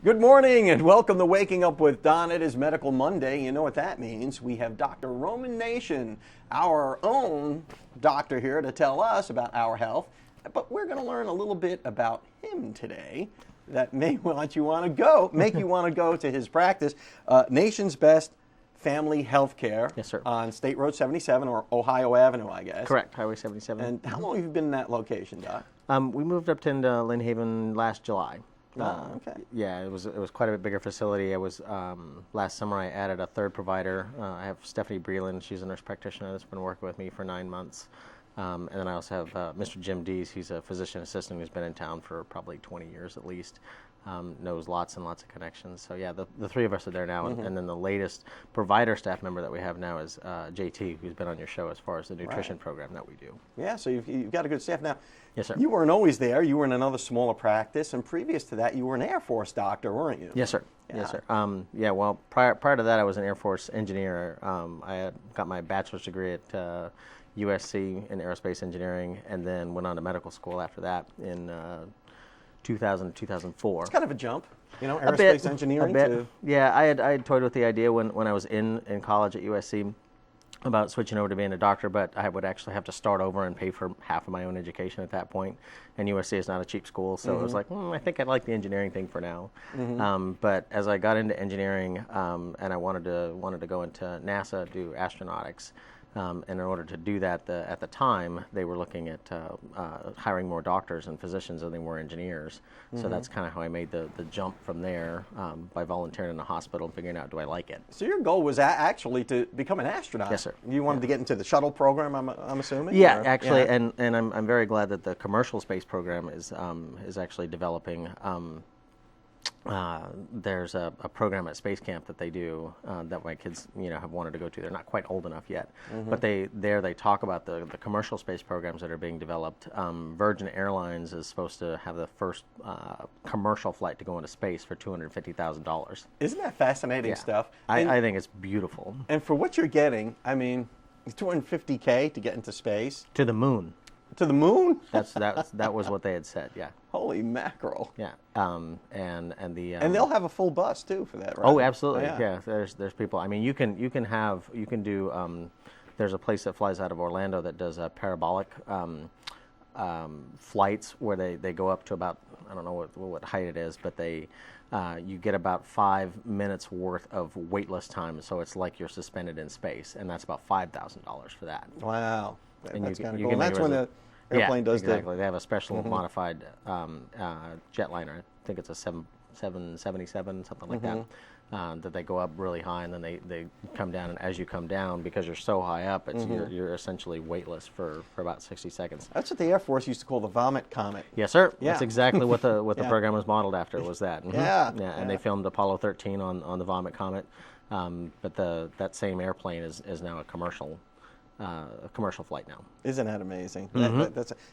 Good morning and welcome to Waking Up with Don. It is Medical Monday. You know what that means. We have Dr. Roman Nation, our own doctor here to tell us about our health. But we're going to learn a little bit about him today that may make you want to go to his practice. Nation's Best Family Healthcare. Yes, sir. On State Road 77 or Ohio Avenue, I guess. Correct, Highway 77. And how long have you been in that location, Doc? We moved up to Lynn Haven last July. Oh, okay. Yeah, it was quite a bit bigger facility. I was last summer I added a third provider. I have Stephanie Breland. She's a nurse practitioner that's been working with me for 9 months. And then I also have Mr. Jim Dees. He's a physician assistant who's been in town for probably 20 years at least. Knows lots and lots of connections. So yeah, the three of us are there now. Mm-hmm. And then the latest provider staff member that we have now is JT, who's been on your show as far as the nutrition program that we do. Yeah, so you've got a good staff now. Yes, sir. You weren't always there. You were in another smaller practice, and previous to that, you were an Air Force doctor, weren't you? Yes, sir. Yeah. Yes, sir. Yeah, well, prior to that, I was an Air Force engineer. I had got my bachelor's degree at USC in aerospace engineering, and then went on to medical school after that in 2000 2004. It's kind of a jump, you know, aerospace engineering. A bit. Yeah, I had toyed with the idea when I was in college at USC about switching over to being a doctor, but I would actually have to start over and pay for half of my own education at that point. And USC is not a cheap school, so it was like, I think I'd like the engineering thing for now. But as I got into engineering, and I wanted to go into NASA, do astronautics. And in order to do that, at the time, they were looking at hiring more doctors and physicians than they were engineers. So that's kind of how I made the jump from there by volunteering in a hospital and figuring out, do I like it? So your goal was actually to become an astronaut. Yes, sir. You wanted to get into the shuttle program, I'm assuming? Yeah, or? actually, Yeah. and I'm very glad that the commercial space program is actually developing. There's a program at Space Camp that they do that my kids, have wanted to go to. They're not quite old enough yet, but they talk about the commercial space programs that are being developed. Virgin Airlines is supposed to have the first commercial flight to go into space for $250,000. Isn't that fascinating stuff? I think it's beautiful. And for what you're getting, I mean, $250K to get into space. To the moon. To the moon? That was what they had said. Yeah. Holy mackerel! Yeah. And they'll have a full bus too for that, right? Oh, absolutely. Yeah. There's people. I mean, you can do. There's a place that flies out of Orlando that does parabolic flights where they go up to about, I don't know what height it is, but you get about 5 minutes worth of weightless time. So it's like you're suspended in space, and that's about $5,000 for that. Wow. And that's kind of cool. And that's when the airplane does exactly. They have a special modified jetliner. I think it's a 777, something like that. That they go up really high, and then they come down. And as you come down, because you're so high up, you're essentially weightless for about 60 seconds. That's what the Air Force used to call the vomit comet. Yes, sir. Yeah. That's exactly what the program was modeled after. Was that? Yeah. And they filmed Apollo 13 on the vomit comet. But that same airplane is now a commercial flight now. Isn't that amazing?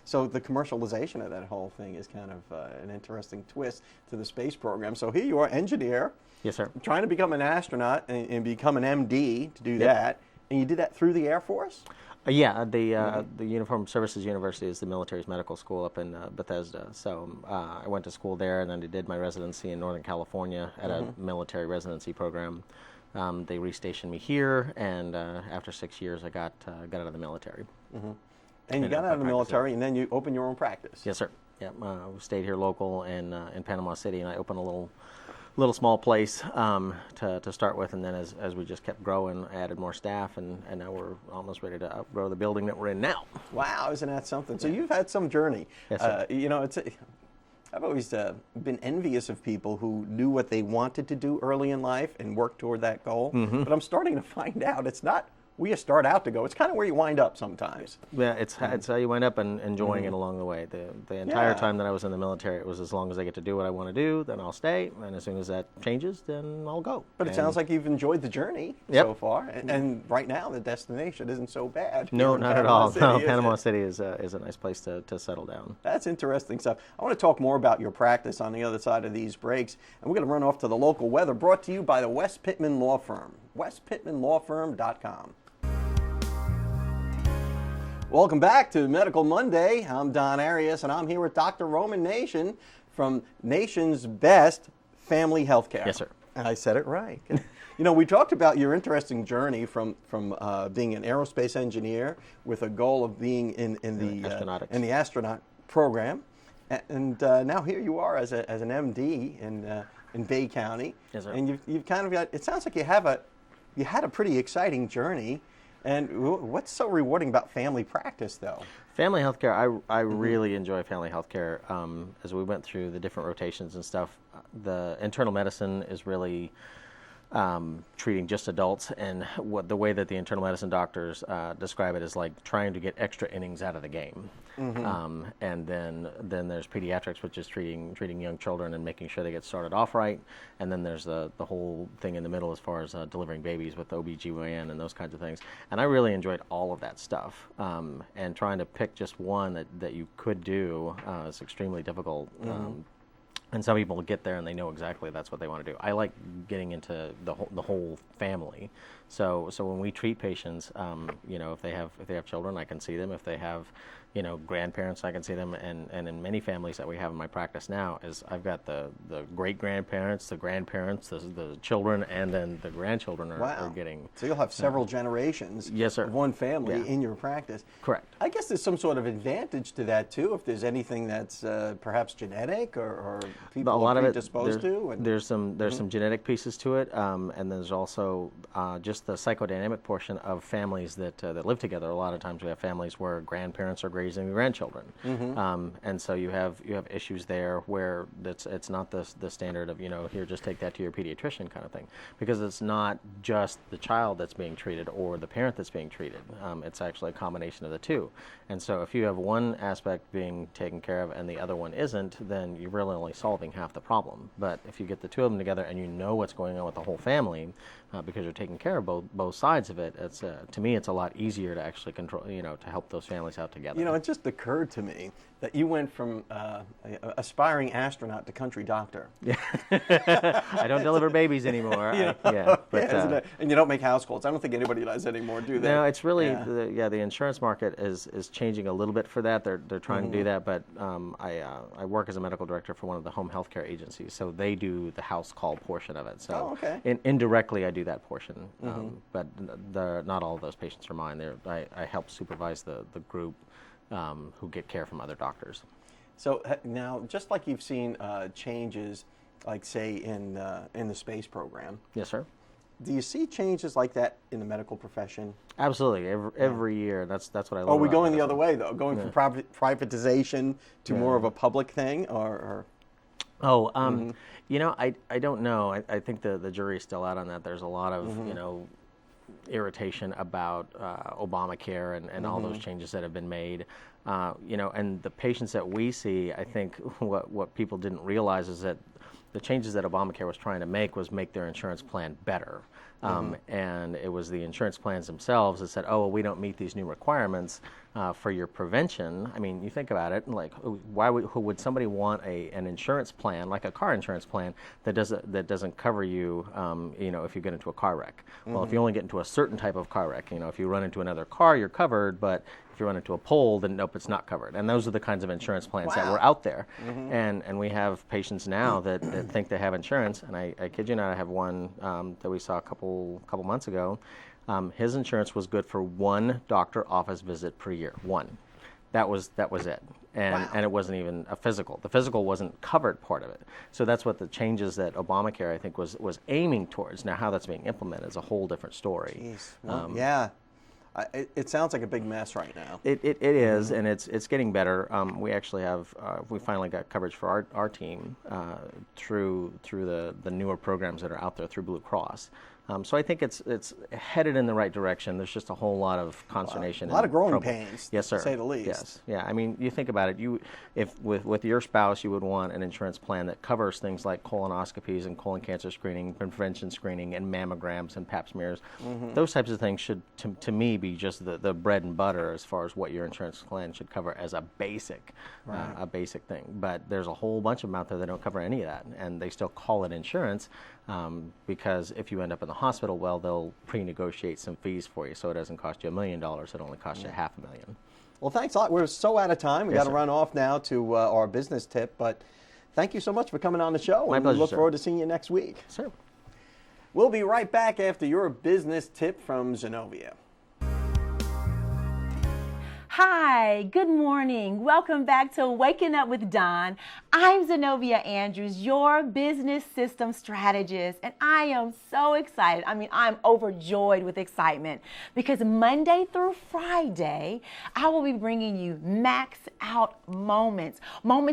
So the commercialization of that whole thing is kind of an interesting twist to the space program. So here you are, engineer. Yes, sir. Trying to become an astronaut and become an MD to do that. And you did that through the Air Force? Yeah, the Uniformed Services University is the military's medical school up in Bethesda. So I went to school there, and then I did my residency in Northern California at a military residency program. They restationed me here, and after 6 years, I got out of the military. And you got out of the military, and then you opened your own practice. Yes, sir. Yeah, we stayed here local in Panama City, and I opened a little small place to start with, and then as we just kept growing, I added more staff, and now we're almost ready to outgrow the building that we're in now. Wow, isn't that something? So you've had some journey. Yes, sir. I've always been envious of people who knew what they wanted to do early in life and worked toward that goal. But I'm starting to find out it's not where you start out to go. It's kind of where you wind up sometimes. Yeah, it's how you wind up and enjoying it along the way. The entire time that I was in the military, it was as long as I get to do what I want to do, then I'll stay. And as soon as that changes, then I'll go. But it sounds like you've enjoyed the journey so far. And right now, the destination isn't so bad. No, not at all. No, Panama City is a nice place to settle down. That's interesting stuff. I want to talk more about your practice on the other side of these breaks. And we're going to run off to the local weather, brought to you by the West Pittman Law Firm. WestPittmanLawFirm.com. Welcome back to Medical Monday. I'm Don Arias, and I'm here with Dr. Roman Nation from Nation's Best family health care. Yes, sir. And I said it right. You know, we talked about your interesting journey from being an aerospace engineer with a goal of being in the astronaut program, and now here you are as an MD in Bay County. Yes, sir. And you've kind of got. It sounds like you had a pretty exciting journey. And what's so rewarding about family practice, though? Family healthcare, I really enjoy family healthcare. As we went through the different rotations and stuff, the internal medicine is really treating just adults, and the way that the internal medicine doctors describe it is like trying to get extra innings out of the game. And then there's pediatrics, which is treating young children and making sure they get started off right. And then there's the whole thing in the middle as far as delivering babies with OBGYN and those kinds of things. And I really enjoyed all of that stuff. And trying to pick just one that you could do is extremely difficult. And some people get there and they know exactly that's what they want to do. I like getting into the whole family. So when we treat patients, you know, if they have children, I can see them. If they have, you know, grandparents, I can see them. And in many families that we have in my practice now, is I've got the great grandparents, the grandparents, the children, and then the grandchildren are getting. So you'll have several generations. Yes, sir. Of one family in your practice. Correct. I guess there's some sort of advantage to that too. If there's anything that's perhaps genetic or people are predisposed to. There's some genetic pieces to it, and there's also just the psychodynamic portion of families that live together. A lot of times we have families where grandparents are raising the grandchildren, and so you have issues there where it's not the standard of, you know, here, just take that to your pediatrician kind of thing, because it's not just the child that's being treated or the parent that's being treated. It's actually a combination of the two. And so if you have one aspect being taken care of and the other one isn't, then you're really only solving half the problem. But if you get the two of them together and you know what's going on with the whole family, because you're taking care of both sides of it, it's to me it's a lot easier to actually control, you know, to help those families out together. You know, it just occurred to me that you went from aspiring astronaut to country doctor. Yeah. I don't deliver babies anymore. And you don't make house calls. I don't think anybody does anymore, do they? No, it's really the insurance market is changing a little bit for that. They're trying to do that, but I work as a medical director for one of the home health care agencies, so they do the house call portion of it. So indirectly, I do that portion, but not all of those patients are mine. I help supervise the group who get care from other doctors. So now, just like you've seen changes, like say in the space program. Yes, sir. Do you see changes like that in the medical profession? Absolutely, every year. That's what I love. Are we going the other way though? Going from privatization to more of a public thing, or? You know, I don't know. I think the jury's still out on that. There's a lot of you know, irritation about Obamacare and all those changes that have been made. You know, and the patients that we see, I think what people didn't realize is that the changes that Obamacare was trying to make was make their insurance plan better. And it was the insurance plans themselves that said, oh, well, we don't meet these new requirements for your prevention. I mean, you think about it, like, why would somebody want an insurance plan, like a car insurance plan, that doesn't cover you, you know, if you get into a car wreck? Well, if you only get into a certain type of car wreck, you know, if you run into another car, you're covered, but if you run into a pole, then nope, it's not covered. And those are the kinds of insurance plans that were out there. And we have patients now that think they have insurance, and I kid you not, I have one that we saw a couple months ago. His insurance was good for one doctor office visit per year. One. That was it. And it wasn't even a physical. The physical wasn't covered part of it. So that's what the changes that Obamacare, I think, was aiming towards. Now, how that's being implemented is a whole different story. Jeez. Well, it sounds like a big mess right now. It is, and it's getting better. We actually have we finally got coverage for our team through the newer programs that are out there through Blue Cross. So I think it's headed in the right direction. There's just a whole lot of consternation. A lot of growing pains, yes, sir. To say the least. Yes, yeah. I mean, you think about it. If with your spouse, you would want an insurance plan that covers things like colonoscopies and colon cancer screening, prevention screening, and mammograms and pap smears. Those types of things should, to me, be just the bread and butter as far as what your insurance plan should cover as a basic thing. But there's a whole bunch of them out there that don't cover any of that, and they still call it insurance. Because if you end up in the hospital, well, they'll pre-negotiate some fees for you, so it doesn't cost you $1 million. It only costs you $500,000. Well, thanks a lot. We're so out of time. We got to run off now to our business tip, but thank you so much for coming on the show. My and pleasure, we look sir. forward to seeing you next week. Sure. We'll be right back after your business tip from Zenobia. Hi, good morning. Welcome back to Waking Up with Don. I'm Zenobia Andrews, your business system strategist, and I am so excited. I'm overjoyed with excitement because Monday through Friday, I will be bringing you max out moments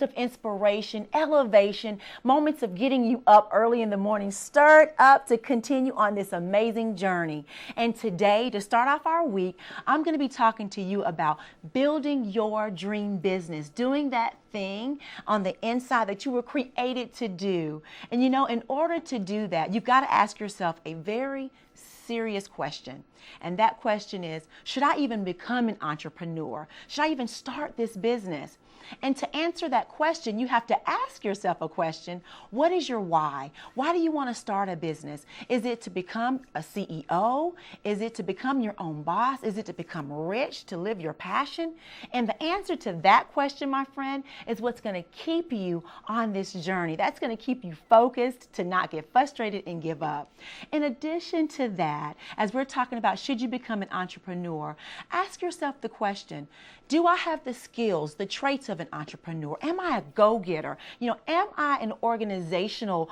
of inspiration, elevation, moments of getting you up early in the morning, stirred up to continue on this amazing journey. And today, to start off our week, I'm going to be talking to you about building your dream business, doing that thing on the inside that you were created to do. And in order to do that, you've got to ask yourself a very serious question. And that question is, should I even become an entrepreneur? Should I even start this business? And to answer that question, you have to ask yourself a question. What is your why? Why do you want to start a business? Is it to become a CEO? Is it to become your own boss? Is it to become rich, to live your passion? And the answer to that question, my friend, is what's going to keep you on this journey. That's going to keep you focused, to not get frustrated and give up. In addition to that, as we're talking about should you become an entrepreneur, ask yourself the question, do I have the skills, the traits of an entrepreneur? Am I a go-getter? Am I an organizational,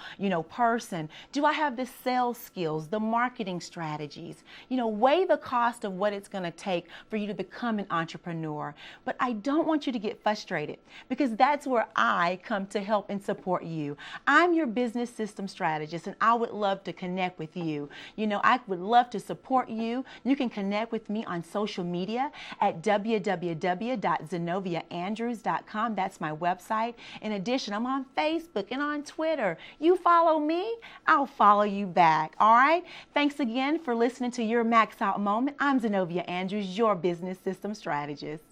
person? Do I have the sales skills, the marketing strategies? Weigh the cost of what it's going to take for you to become an entrepreneur. But I don't want you to get frustrated because that's where I come to help and support you. I'm your business system strategist, and I would love to connect with you. I would love to support you. You can connect with me on social media at www.zenoviaandrews.com. That's my website. In addition, I'm on Facebook and on Twitter. You follow me, I'll follow you back. All right? Thanks again for listening to Your Max Out Moment. I'm Zenobia Andrews, your business system strategist.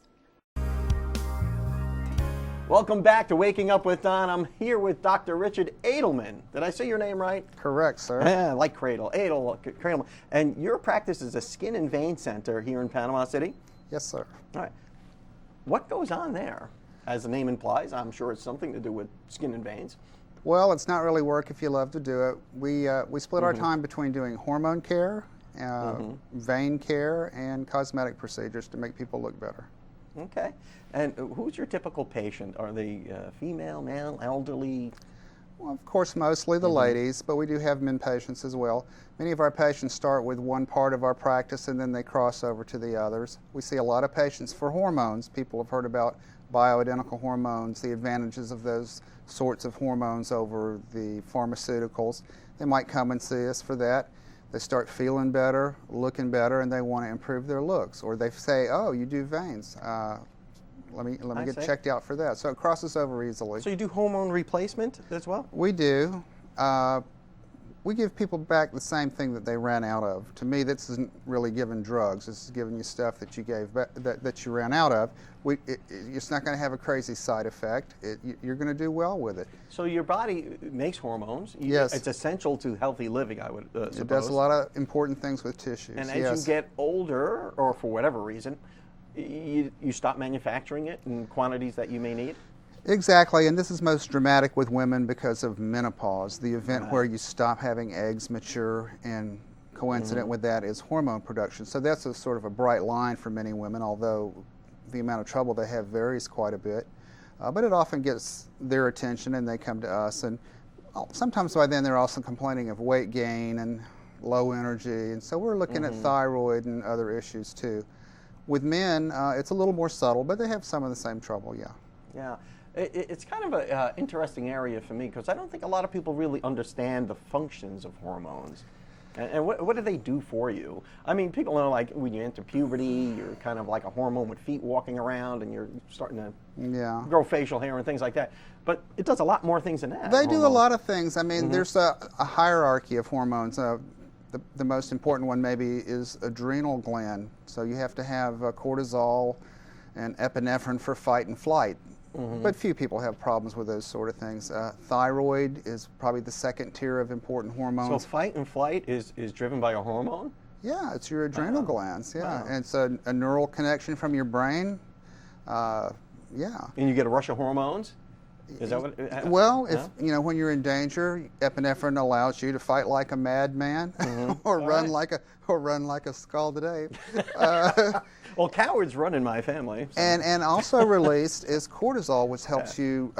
Welcome back to Waking Up with Don. I'm here with Dr. Richard Edelman. Did I say your name right? Correct, sir. Yeah, like Cradle. Cradle. And your practice is a skin and vein center here in Panama City? Yes, sir. All right. What goes on there? As the name implies, I'm sure it's something to do with skin and veins. Well, it's not really work if you love to do it. We split our time between doing hormone care, vein care, and cosmetic procedures to make people look better. Okay. And who's your typical patient? Are they female, male, elderly? Well, of course, mostly the ladies, but we do have men patients as well. Many of our patients start with one part of our practice and then they cross over to the others. We see a lot of patients for hormones. People have heard about bioidentical hormones, the advantages of those sorts of hormones over the pharmaceuticals. They might come and see us for that. They start feeling better, looking better, and they want to improve their looks. Or they say, oh, you do veins. Let me get checked out for that. So it crosses over easily. So you do hormone replacement as well? We do. We give people back the same thing that they ran out of. To me, this isn't really giving drugs. This is giving you stuff that you gave that you ran out of. It's not going to have a crazy side effect. You're going to do well with it. So your body makes hormones. Yes. It's essential to healthy living, I would suppose. It does a lot of important things with tissues. And as you get older, or for whatever reason, you stop manufacturing it in quantities that you may need? Exactly, and this is most dramatic with women because of menopause, the event where you stop having eggs mature, and coincident with that is hormone production. So that's a sort of a bright line for many women, although the amount of trouble they have varies quite a bit. But it often gets their attention and they come to us, and sometimes by then they're also complaining of weight gain and low energy, and so we're looking at thyroid and other issues too. With men, it's a little more subtle, but they have some of the same trouble, yeah. Yeah. It's kind of an interesting area for me because I don't think a lot of people really understand the functions of hormones. And what do they do for you? I mean, people know, like, when you enter puberty, you're kind of like a hormone with feet walking around and you're starting to grow facial hair and things like that. But it does a lot more things than that. They do a lot of things. I mean, there's a hierarchy of hormones. The most important one maybe is adrenal gland. So you have to have cortisol and epinephrine for fight and flight. But few people have problems with those sort of things. Thyroid is probably the second tier of important hormones. So fight and flight is driven by a hormone? Yeah, it's your adrenal glands, and it's a neural connection from your brain, yeah. And you get a rush of hormones? Is that what? Well, if when you're in danger, epinephrine allows you to fight like a madman, or run like a scalded ape. Well, cowards run in my family. So. And also released is cortisol, which helps you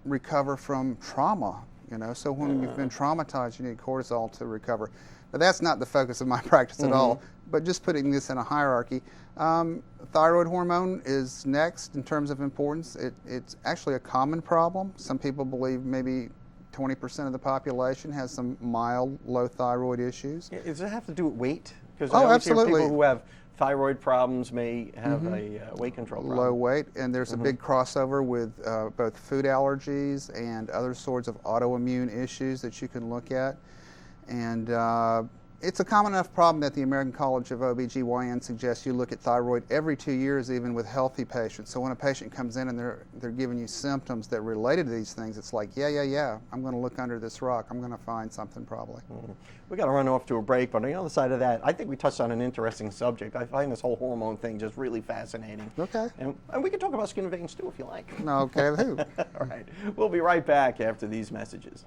recover from trauma. So when you've been traumatized, you need cortisol to recover. But that's not the focus of my practice at all. But just putting this in a hierarchy, thyroid hormone is next in terms of importance. It's actually a common problem. Some people believe maybe 20% of the population has some mild low thyroid issues. Does it have to do with weight? Because absolutely. People who have thyroid problems may have a weight control problem. Low weight, and there's a big crossover with both food allergies and other sorts of autoimmune issues that you can look at. And it's a common enough problem that the American College of OBGYN suggests you look at thyroid every 2 years, even with healthy patients. So when a patient comes in and they're giving you symptoms that are related to these things, it's like, yeah, I'm going to look under this rock. I'm going to find something probably. We got to run off to a break, but on the other side of that, I think we touched on an interesting subject. I find this whole hormone thing just really fascinating. Okay. And we can talk about skin and veins too, if you like. Okay, who? All right. We'll be right back after these messages.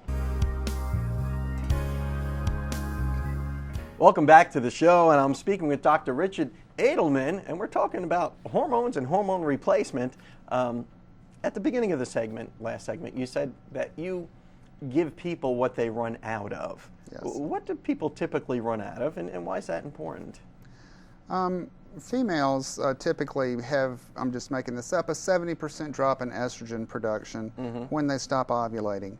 Welcome back to the show, and I'm speaking with Dr. Richard Edelman, and we're talking about hormones and hormone replacement. At the beginning of the last segment, you said that you give people what they run out of. Yes. What do people typically run out of, and why is that important? Females typically have, I'm just making this up, a 70% drop in estrogen production when they stop ovulating.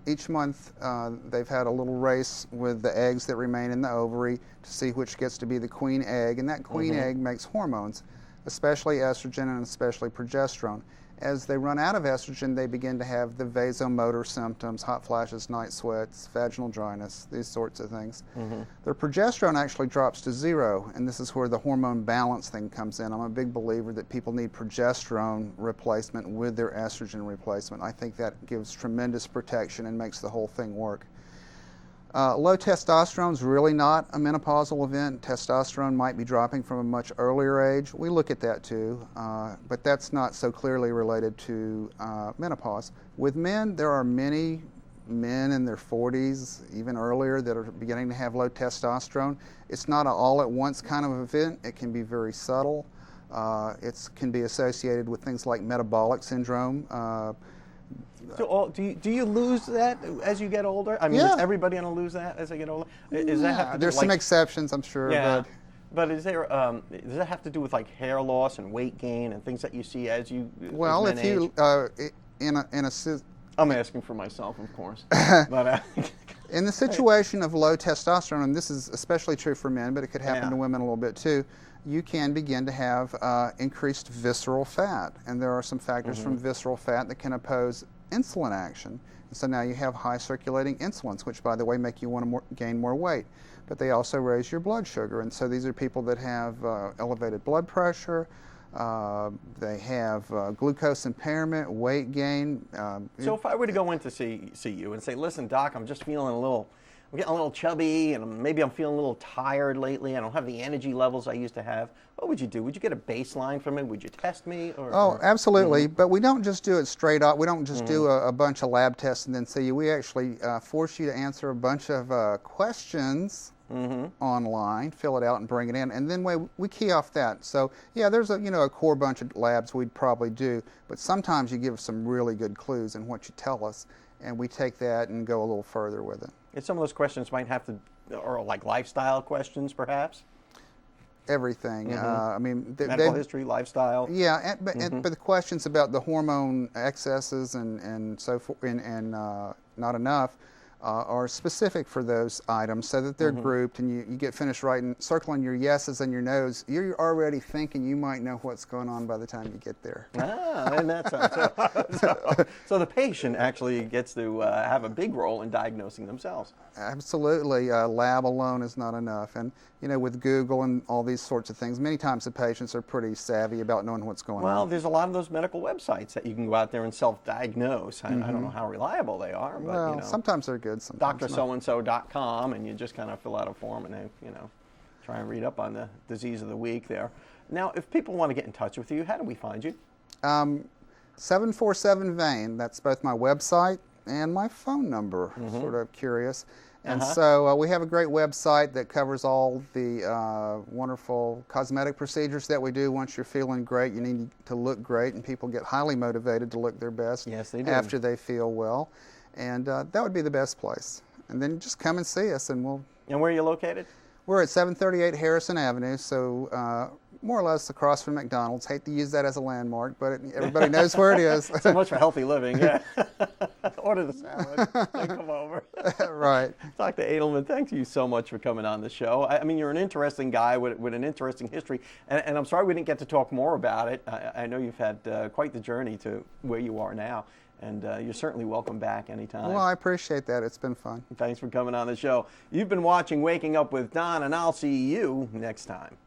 Each month, they've had a little race with the eggs that remain in the ovary to see which gets to be the queen egg, and that queen egg makes hormones, especially estrogen and especially progesterone. As they run out of estrogen, they begin to have the vasomotor symptoms, hot flashes, night sweats, vaginal dryness, these sorts of things. Their progesterone actually drops to zero, and this is where the hormone balance thing comes in. I'm a big believer that people need progesterone replacement with their estrogen replacement. I think that gives tremendous protection and makes the whole thing work. Low testosterone is really not a menopausal event. Testosterone might be dropping from a much earlier age. We look at that too, but that's not so clearly related to menopause. With men, there are many men in their 40s, even earlier, that are beginning to have low testosterone. It's not an all-at-once kind of event. It can be very subtle. It can be associated with things like metabolic syndrome. So, do you lose that as you get older? I mean, is everybody going to lose that as they get older? Is that have to do there's some exceptions, I'm sure. Yeah. But is there does that have to do with like hair loss and weight gain and things that you see as you? Well, as if you I'm asking for myself, of course. But in the situation of low testosterone, and this is especially true for men, but it could happen to women a little bit too, you can begin to have increased visceral fat. And there are some factors from visceral fat that can oppose insulin action. And so now you have high circulating insulins, which, by the way, make you want to gain more weight. But they also raise your blood sugar. And so these are people that have elevated blood pressure. They have glucose impairment, weight gain. So if I were to go in to see you and say, listen, Doc, I'm just feeling I'm getting a little chubby, and maybe I'm feeling a little tired lately. I don't have the energy levels I used to have. What would you do? Would you get a baseline from it? Would you test me? Absolutely. But we don't just do it straight up. We don't just do a bunch of lab tests and then see you. We actually force you to answer a bunch of questions online, fill it out, and bring it in, and then we key off that. So yeah, there's a core bunch of labs we'd probably do, but sometimes you give us some really good clues in what you tell us, and we take that and go a little further with it. And some of those questions might have to, or like lifestyle questions, perhaps. Everything. I mean, medical history, lifestyle. Yeah, but the questions about the hormone excesses and so forth, and not enough, are specific for those items, so that they're grouped, and you get finished circling your yeses and your nos. You're already thinking you might know what's going on by the time you get there. And that's so the patient actually gets to have a big role in diagnosing themselves. Absolutely. Lab alone is not enough. And with Google and all these sorts of things, many times the patients are pretty savvy about knowing what's going on. Well, there's a lot of those medical websites that you can go out there and self-diagnose. I don't know how reliable they are, but well, sometimes they're good, sometimes DrSoandSo.com, and you just kind of fill out a form and they, try and read up on the disease of the week there. Now, if people want to get in touch with you, how do we find you? 747 Vein. That's both my website and my phone number. Sort of curious. And so we have a great website that covers all the wonderful cosmetic procedures that we do. Once you're feeling great, you need to look great, and people get highly motivated to look their best after they feel well. And that would be the best place. And then just come and see us, and we'll... And where are you located? We're at 738 Harrison Avenue, so more or less across from McDonald's. Hate to use that as a landmark, but everybody knows where it is. So much for healthy living, yeah. Order the salad, then come over. Right. Dr. Edelman, thank you so much for coming on the show. I mean, you're an interesting guy with an interesting history, and I'm sorry we didn't get to talk more about it. I know you've had quite the journey to where you are now, and you're certainly welcome back anytime. Well, I appreciate that. It's been fun. Thanks for coming on the show. You've been watching Waking Up with Don, and I'll see you next time.